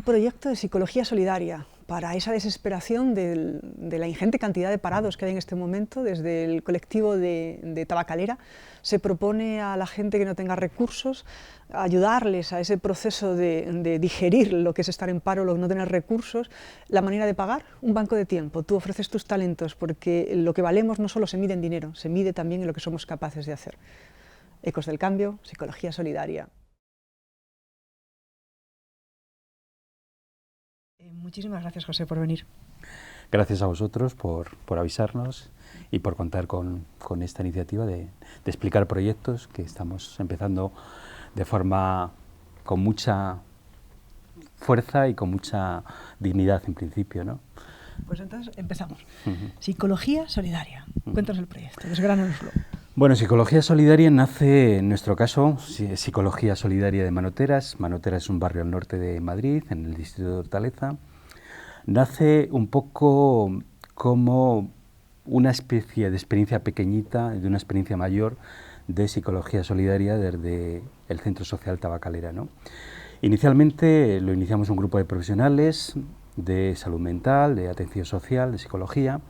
un proyecto de psicología solidaria para esa desesperación de la ingente cantidad de parados que hay en este momento. Desde el colectivo de Tabacalera se propone a la gente que no tenga recursos ayudarles a ese proceso de digerir lo que es estar en paro, lo que no tener recursos. La manera de pagar, un banco de tiempo. Tú ofreces tus talentos, porque lo que valemos no solo se mide en dinero, se mide también en lo que somos capaces de hacer. Ecos del Cambio, psicología solidaria. Muchísimas gracias, José, por venir. Gracias a vosotros por avisarnos y por contar con esta iniciativa de explicar proyectos que estamos empezando de forma con mucha fuerza y con mucha dignidad en principio, ¿no? Pues entonces empezamos. Psicología solidaria. Cuéntanos el proyecto, desgránanoslo. Bueno, Psicología Solidaria nace, en nuestro caso, Psicología Solidaria de Manoteras. Manoteras es un barrio al norte de Madrid, en el distrito de Hortaleza. Nace un poco como una especie de experiencia pequeñita, de una experiencia mayor de Psicología Solidaria desde el Centro Social Tabacalera, ¿no? Inicialmente lo iniciamos un grupo de profesionales de salud mental, de atención social, de psicología,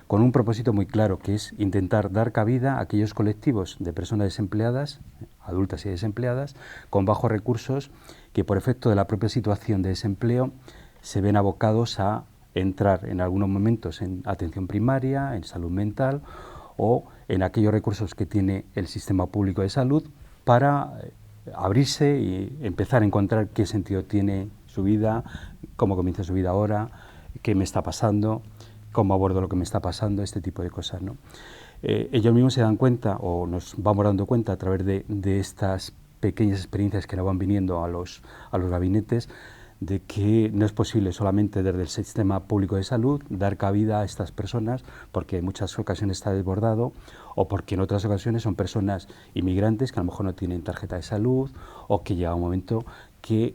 con un propósito muy claro, que es intentar dar cabida a aquellos colectivos de personas desempleadas, adultas y desempleadas, con bajos recursos, que por efecto de la propia situación de desempleo se ven abocados a entrar en algunos momentos en atención primaria, en salud mental o en aquellos recursos que tiene el sistema público de salud para abrirse y empezar a encontrar qué sentido tiene su vida, cómo comienza su vida ahora, qué me está pasando, cómo abordo lo que me está pasando, este tipo de cosas, ¿no? Ellos mismos se dan cuenta, o nos vamos dando cuenta a través de estas pequeñas experiencias que nos van viniendo a los gabinetes, de que no es posible solamente desde el sistema público de salud dar cabida a estas personas, porque en muchas ocasiones está desbordado, o porque en otras ocasiones son personas inmigrantes que a lo mejor no tienen tarjeta de salud, o que llega un momento que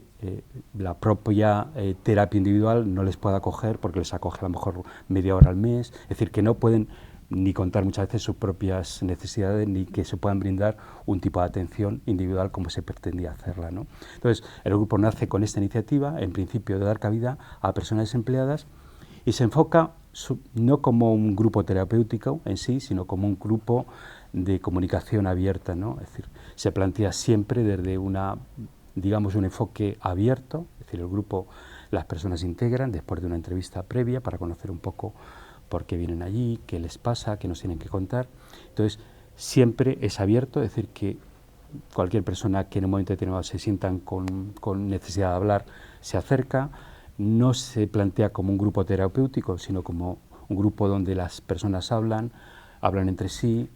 la propia terapia individual no les pueda acoger porque les acoge a lo mejor media hora al mes, es decir, que no pueden ni contar muchas veces sus propias necesidades, ni que se puedan brindar un tipo de atención individual como se pretendía hacerla, ¿no? Entonces, el grupo nace con esta iniciativa, en principio de dar cabida a personas desempleadas, y se enfoca no como un grupo terapéutico en sí, sino como un grupo de comunicación abierta, ¿no? Es decir, se plantea siempre desde digamos, un enfoque abierto, es decir, el grupo, las personas se integran después de una entrevista previa para conocer un poco por qué vienen allí, qué les pasa, qué nos tienen que contar. Entonces, siempre es abierto, es decir, que cualquier persona que en un momento determinado se sientan con necesidad de hablar, se acerca. No se plantea como un grupo terapéutico, sino como un grupo donde las personas hablan entre sí.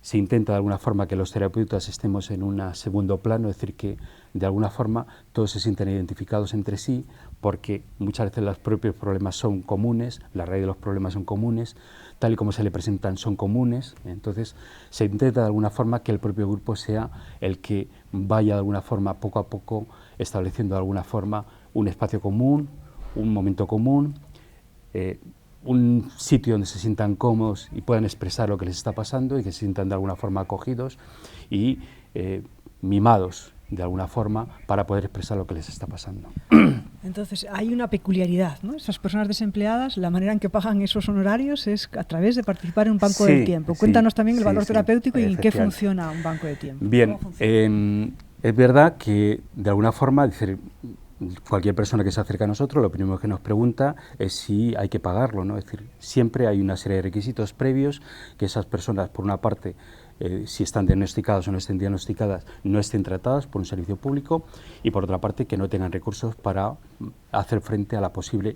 Se intenta de alguna forma que los terapeutas estemos en un segundo plano, es decir, que de alguna forma todos se sientan identificados entre sí, porque muchas veces los propios problemas son comunes, la raíz de los problemas son comunes, tal y como se le presentan son comunes. Entonces se intenta de alguna forma que el propio grupo sea el que vaya de alguna forma poco a poco estableciendo de alguna forma un espacio común, un momento común, un sitio donde se sientan cómodos y puedan expresar lo que les está pasando y que se sientan de alguna forma acogidos y mimados de alguna forma para poder expresar lo que les está pasando. Entonces, hay una peculiaridad, ¿no? Esas personas desempleadas, la manera en que pagan esos honorarios es a través de participar en un banco del tiempo. Cuéntanos también el valor terapéutico y en qué funciona un banco de tiempo. Bien, es verdad que de alguna forma, cualquier persona que se acerca a nosotros, lo primero que nos pregunta es si hay que pagarlo, ¿no? Es decir, siempre hay una serie de requisitos previos que esas personas, por una parte, si están diagnosticadas o no estén diagnosticadas, no estén tratadas por un servicio público, y por otra parte, que no tengan recursos para hacer frente a la posible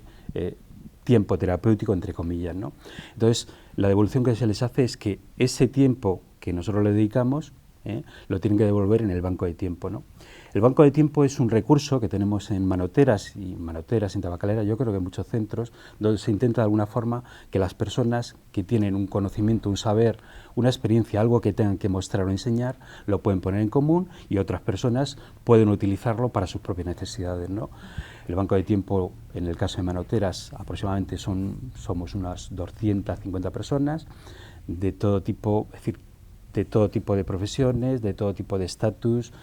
tiempo terapéutico, entre comillas, ¿no? Entonces, la devolución que se les hace es que ese tiempo que nosotros le dedicamos, lo tienen que devolver en el banco de tiempo, ¿no? El banco de tiempo es un recurso que tenemos en Manoteras y en Tabacalera, yo creo que en muchos centros, donde se intenta de alguna forma que las personas que tienen un conocimiento, un saber, una experiencia, algo que tengan que mostrar o enseñar, lo pueden poner en común y otras personas pueden utilizarlo para sus propias necesidades, ¿no? El banco de tiempo, en el caso de Manoteras, aproximadamente somos unas 250 personas de todo tipo, es decir, de todo tipo de profesiones, de todo tipo de estatus.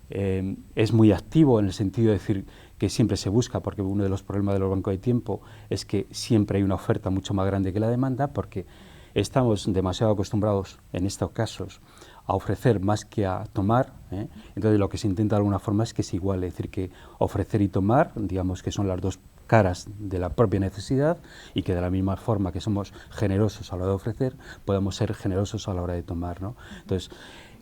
Es muy activo en el sentido de decir que siempre se busca, porque uno de los problemas de los bancos de tiempo es que siempre hay una oferta mucho más grande que la demanda, porque estamos demasiado acostumbrados en estos casos a ofrecer más que a tomar, ¿eh? Entonces lo que se intenta de alguna forma es que es igual, es decir, que ofrecer y tomar, digamos que son las dos caras de la propia necesidad, y que de la misma forma que somos generosos a la hora de ofrecer, podamos ser generosos a la hora de tomar, ¿no? Entonces,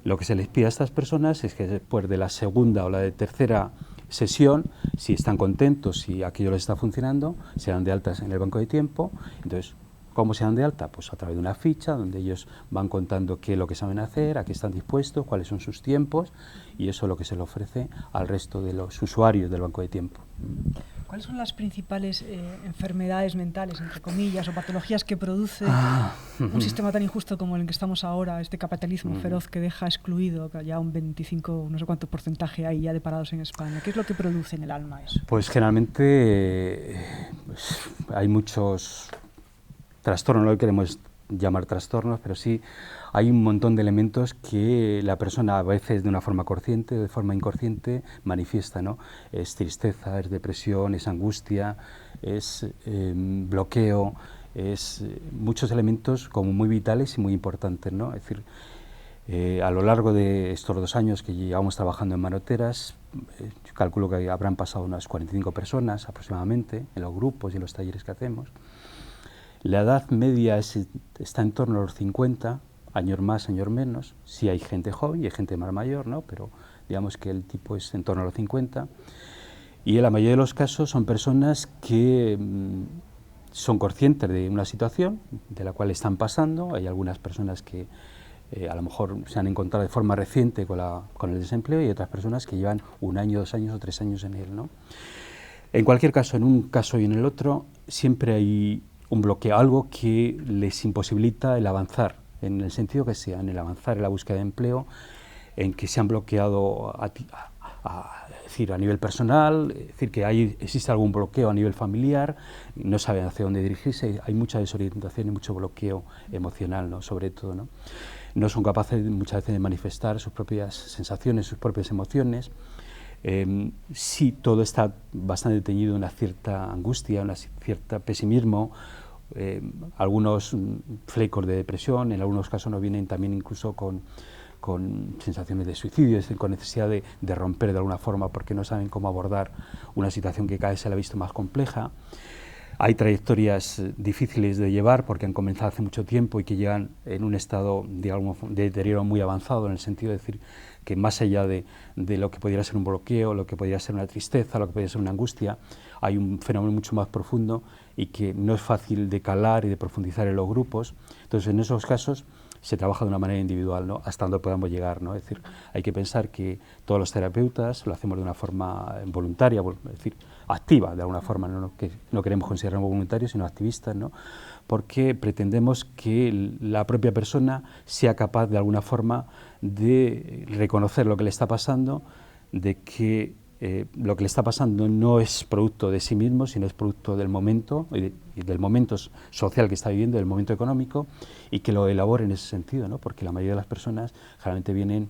lo que se les pide a estas personas es que después de la segunda o la de tercera sesión, si están contentos, si aquello les está funcionando, se dan de altas en el banco de tiempo. Entonces, ¿cómo se dan de alta? Pues a través de una ficha donde ellos van contando qué es lo que saben hacer, a qué están dispuestos, cuáles son sus tiempos, y eso es lo que se le ofrece al resto de los usuarios del banco de tiempo. ¿Cuáles son las principales enfermedades mentales, entre comillas, o patologías que produce un sistema tan injusto como el en que estamos ahora, este capitalismo feroz que deja excluido ya un 25, no sé cuánto porcentaje hay ya de parados en España? ¿Qué es lo que produce en el alma eso? Pues generalmente pues, hay muchos trastornos, no lo queremos llamar trastornos, pero sí hay un montón de elementos que la persona a veces de una forma consciente o de forma inconsciente manifiesta, ¿no? Es tristeza, es depresión, es angustia, es bloqueo, es muchos elementos como muy vitales y muy importantes, ¿no? Es decir, a lo largo de estos 2 años que llevamos trabajando en Manoteras, yo calculo que habrán pasado unas 45 personas aproximadamente en los grupos y en los talleres que hacemos. La edad media está en torno a los 50, años más, años menos. Sí hay gente joven y hay gente más mayor, ¿no? Pero digamos que el tipo es en torno a los 50. Y en la mayoría de los casos son personas que son conscientes de una situación de la cual están pasando. Hay algunas personas que a lo mejor se han encontrado de forma reciente con el desempleo, y otras personas que llevan 1 año, 2 años o 3 años en él, ¿no? En cualquier caso, en un caso y en el otro, siempre hay un bloqueo, algo que les imposibilita el avanzar, en el sentido que sea, en el avanzar en la búsqueda de empleo, en que se han bloqueado decir, a nivel personal, es decir, que existe algún bloqueo a nivel familiar, no saben hacia dónde dirigirse, hay mucha desorientación y mucho bloqueo emocional, ¿no? Sobre todo, ¿no? No son capaces muchas veces de manifestar sus propias sensaciones, sus propias emociones. Sí, todo está bastante teñido de una cierta angustia, un cierto pesimismo, algunos flecos de depresión, en algunos casos nos vienen también incluso con sensaciones de suicidio, es decir, con necesidad de romper de alguna forma porque no saben cómo abordar una situación que cada vez se la ha visto más compleja. Hay trayectorias difíciles de llevar porque han comenzado hace mucho tiempo y que llegan en un estado, digamos, de deterioro muy avanzado, en el sentido de decir que más allá de lo que podría ser un bloqueo, lo que podría ser una tristeza, lo que podría ser una angustia, hay un fenómeno mucho más profundo y que no es fácil de calar y de profundizar en los grupos. Entonces, en esos casos se trabaja de una manera individual, ¿no? Hasta donde podamos llegar, ¿no? Es decir, hay que pensar que todos los terapeutas lo hacemos de una forma voluntaria, es decir, activa, de alguna forma, no queremos considerarnos voluntarios, sino activistas, ¿no? Porque pretendemos que la propia persona sea capaz de alguna forma de reconocer lo que le está pasando, de que lo que le está pasando no es producto de sí mismo, sino es producto del momento y del momento social que está viviendo, del momento económico, y que lo elabore en ese sentido, ¿no? Porque la mayoría de las personas generalmente vienen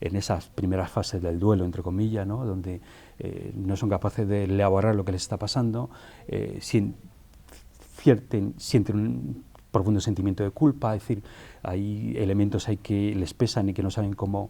en esas primeras fases del duelo, entre comillas, ¿no? Donde no son capaces de elaborar lo que les está pasando, sienten un profundo sentimiento de culpa, es decir, hay elementos ahí que les pesan y que no saben cómo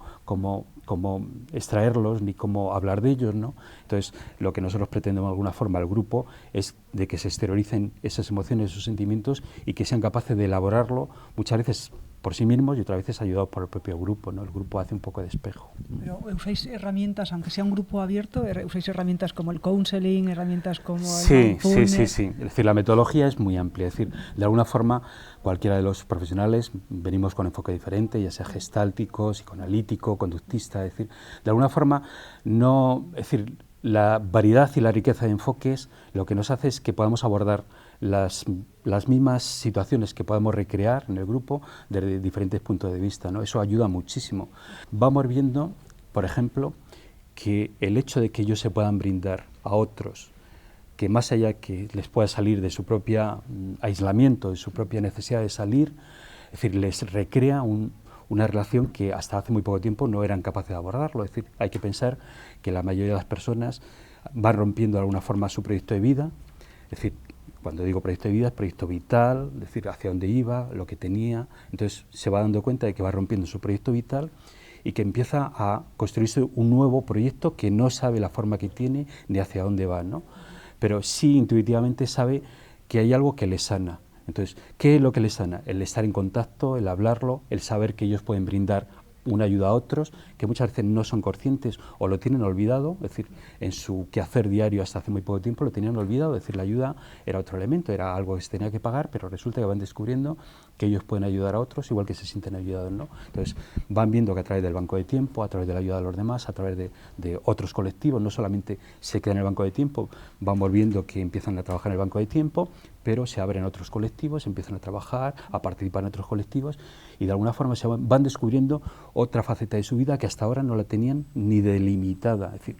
extraerlos ni cómo hablar de ellos, ¿no? Entonces, lo que nosotros pretendemos de alguna forma al grupo es de que se exterioricen esas emociones, esos sentimientos, y que sean capaces de elaborarlo muchas veces por sí mismos y otras veces ayudados por el propio grupo, ¿no? El grupo hace un poco de espejo. Pero usáis herramientas, aunque sea un grupo abierto, usáis herramientas como el counseling, herramientas como sí. Es decir, la metodología es muy amplia. Es decir, de alguna forma, cualquiera de los profesionales venimos con enfoque diferente, ya sea gestáltico, psicoanalítico, conductista. Es decir, de alguna forma, la variedad y la riqueza de enfoques lo que nos hace es que podamos abordar las mismas situaciones que podemos recrear en el grupo desde diferentes puntos de vista, ¿no? Eso ayuda muchísimo. Vamos viendo, por ejemplo, que el hecho de que ellos se puedan brindar a otros, que más allá que les pueda salir de su propio aislamiento, de su propia necesidad de salir, es decir, les recrea una relación que hasta hace muy poco tiempo no eran capaces de abordarlo. Es decir, hay que pensar que la mayoría de las personas van rompiendo de alguna forma su proyecto de vida, es decir, cuando digo proyecto de vida es proyecto vital, es decir, hacia dónde iba, lo que tenía, entonces se va dando cuenta de que va rompiendo su proyecto vital y que empieza a construirse un nuevo proyecto que no sabe la forma que tiene ni hacia dónde va, ¿no? Pero sí intuitivamente sabe que hay algo que le sana. Entonces, ¿qué es lo que le sana? El estar en contacto, el hablarlo, el saber que ellos pueden brindar una ayuda a otros, que muchas veces no son conscientes o lo tienen olvidado, es decir, en su quehacer diario hasta hace muy poco tiempo lo tenían olvidado, es decir, la ayuda era otro elemento, era algo que se tenía que pagar, pero resulta que van descubriendo que ellos pueden ayudar a otros igual que se sienten ayudados, ¿no? Entonces, van viendo que a través del banco de tiempo, a través de la ayuda de los demás, a través de otros colectivos, no solamente se quedan en el banco de tiempo, vamos viendo que empiezan a trabajar en el banco de tiempo, pero se abren otros colectivos, empiezan a trabajar, a participar en otros colectivos y de alguna forma se van descubriendo otra faceta de su vida que hasta ahora no la tenían ni delimitada. Es decir,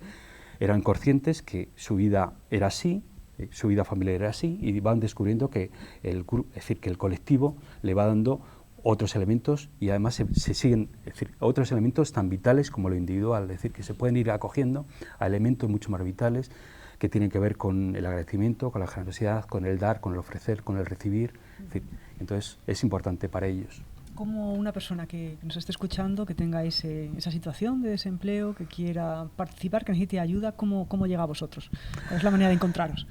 eran conscientes que su vida era así, su vida familiar era así y van descubriendo que es decir, que el colectivo le va dando otros elementos y además se siguen, es decir, otros elementos tan vitales como lo individual, es decir, que se pueden ir acogiendo a elementos mucho más vitales que tienen que ver con el agradecimiento, con la generosidad, con el dar, con el ofrecer, con el recibir, es decir, entonces es importante para ellos. Como una persona que nos esté escuchando, que tenga esa situación de desempleo, que quiera participar, que necesite ayuda, ¿cómo llega a vosotros? ¿Cuál es la manera de encontraros?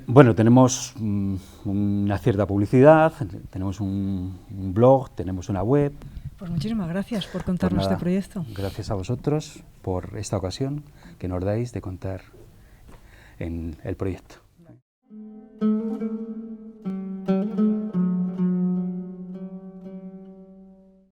Bueno, tenemos una cierta publicidad, tenemos un blog, tenemos una web. Pues muchísimas gracias por contarnos este proyecto. Gracias a vosotros por esta ocasión que nos dais de contar en el proyecto.